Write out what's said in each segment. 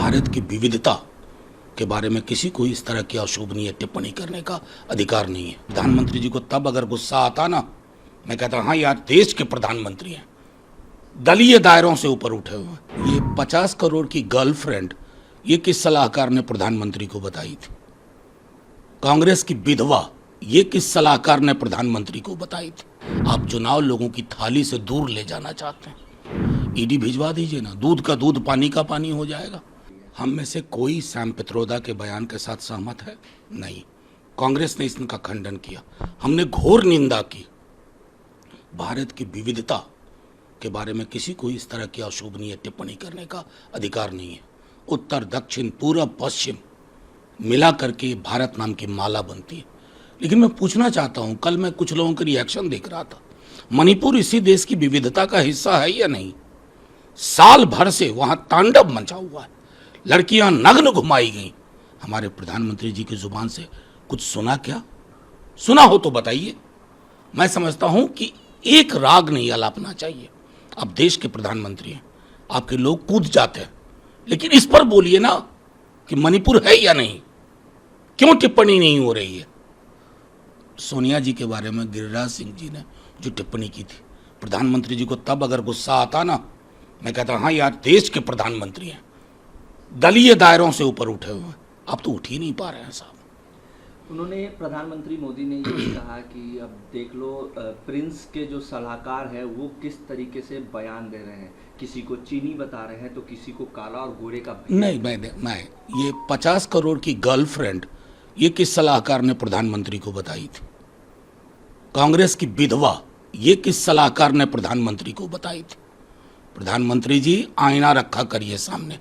भारत की विविधता के बारे में किसी को इस तरह की अशोभनीय टिप्पणी करने का अधिकार नहीं है। प्रधानमंत्री जी को तब अगर गुस्सा आता ना, मैं कहता हाँ यार, देश के प्रधानमंत्री हैं, दलीय दायरों से ऊपर उठे हुए। ये 50 करोड़ की गर्लफ्रेंड ये किस सलाहकार ने प्रधानमंत्री को बताई थी? कांग्रेस की विधवा ये किस सलाहकार ने प्रधानमंत्री को बताई थी? आप चुनाव लोगों की थाली से दूर ले जाना चाहते हैं, ईडी भिजवा दीजिए ना, दूध का दूध पानी का पानी हो जाएगा। हम में से कोई सैम पित्रोदा के बयान के साथ सहमत है? नहीं। कांग्रेस ने इसका खंडन किया, हमने घोर निंदा की। भारत की विविधता के बारे में किसी को इस तरह की अशोभनीय टिप्पणी करने का अधिकार नहीं है। उत्तर, दक्षिण, पूरब, पश्चिम मिला करके भारत नाम की माला बनती है। लेकिन मैं पूछना चाहता हूं, कल मैं कुछ लोगों के रिएक्शन देख रहा था, मणिपुर इसी देश की विविधता का हिस्सा है या नहीं? साल भर से वहां तांडव मचा हुआ है, लड़कियां नग्न घुमाई गई। हमारे प्रधानमंत्री जी की जुबान से कुछ सुना क्या? सुना हो तो बताइए। मैं समझता हूं कि एक राग नहीं अलापना चाहिए। आप देश के प्रधानमंत्री हैं, आपके लोग कूद जाते हैं, लेकिन इस पर बोलिए ना कि मणिपुर है या नहीं। क्यों टिप्पणी नहीं हो रही है? सोनिया जी के बारे में गिरिराज सिंह जी ने जो टिप्पणी की थी, प्रधानमंत्री जी को तब अगर गुस्सा आता ना, मैं कहता हाँ यार, देश के प्रधानमंत्री हैं, दलीय दायरों से ऊपर उठे हुए। आप तो उठ ही नहीं पा रहे हैं साहब। उन्होंने, प्रधानमंत्री मोदी ने ये भी कहा कि अब देख लो प्रिंस के जो सलाहकार है वो किस तरीके से बयान दे रहे हैं, किसी को चीनी बता रहे हैं तो किसी को काला और गोरे का नहीं, मैं ये 50 करोड़ की गर्लफ्रेंड ये किस सलाहकार ने प्रधानमंत्री को बताई थी? कांग्रेस की विधवा ये किस सलाहकार ने प्रधानमंत्री को बताई थी? प्रधानमंत्री जी, आईना रखा करिए सामने।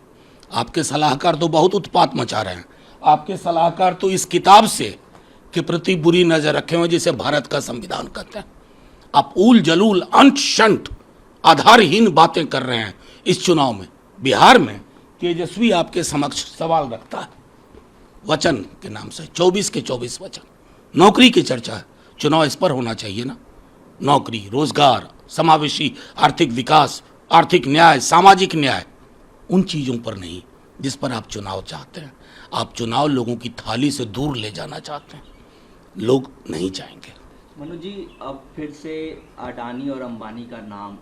आपके सलाहकार तो बहुत उत्पात मचा रहे हैं। आपके सलाहकार तो इस किताब से के प्रति बुरी नजर रखे हुए जिसे भारत का संविधान कहते हैं। आप ऊल जलूल, अंट शंट, आधारहीन बातें कर रहे हैं इस चुनाव में। बिहार में तेजस्वी आपके समक्ष सवाल रखता है वचन के नाम से, 24 के 24 वचन। नौकरी की चर्चा है, चुनाव इस पर होना चाहिए ना। नौकरी, रोजगार, समावेशी आर्थिक विकास, आर्थिक न्याय, सामाजिक न्याय, उन चीजों पर नहीं जिस पर आप चुनाव चाहते हैं। आप चुनाव लोगों की थाली से दूर ले जाना चाहते हैं, लोग नहीं चाहेंगे। मनु जी, अब फिर से अडानी और अंबानी का नाम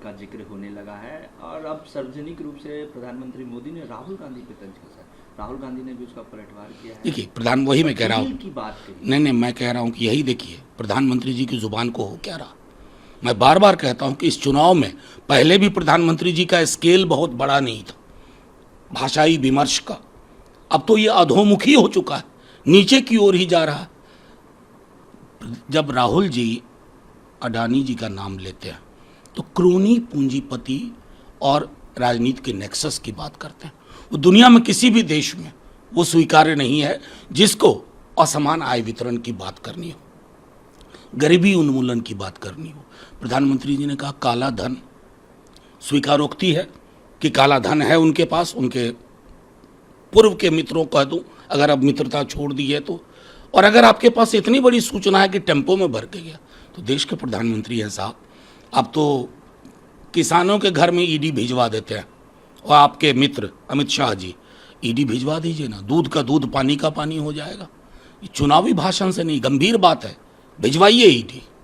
का जिक्र होने लगा है और अब सार्वजनिक रूप से प्रधानमंत्री मोदी ने राहुल गांधी पे तंज कसा। राहुल गांधी ने भी उसका पलटवार किया है। देखिए, वही मैं कह रहा हूँ की बात कही। नहीं, मैं कह रहा हूँ कि यही देखिए, प्रधानमंत्री जी की जुबान को हो क्या रहा। मैं बार बार कहता हूँ कि इस चुनाव में पहले भी प्रधानमंत्री जी का स्केल बहुत बड़ा नहीं था भाषाई विमर्श का। अब तो ये अधोमुखी हो चुका है, नीचे की ओर ही जा रहा है। जब राहुल जी अडानी जी का नाम लेते हैं तो क्रोनी पूंजीपति और राजनीति के नेक्सस की बात करते हैं। वो दुनिया में किसी भी देश में वो स्वीकार्य नहीं है जिसको असमान आय वितरण की बात करनी हो, गरीबी उन्मूलन की बात करनी हो। प्रधानमंत्री जी ने कहा काला धन, स्वीकारोक्ति है कि काला धन है उनके पास। उनके पूर्व के मित्रों कह दूं, अगर अब मित्रता छोड़ दी है तो, और अगर आपके पास इतनी बड़ी सूचना है कि टेम्पो में भर के गया, तो देश के प्रधानमंत्री हैं साहब। आप तो किसानों के घर में ईडी भिजवा देते हैं, और आपके मित्र अमित शाह जी, ईडी भिजवा दीजिए ना, दूध का दूध पानी का पानी हो जाएगा। ये चुनावी भाषण से नहीं, गंभीर बात है, भिजवाइए ईडी।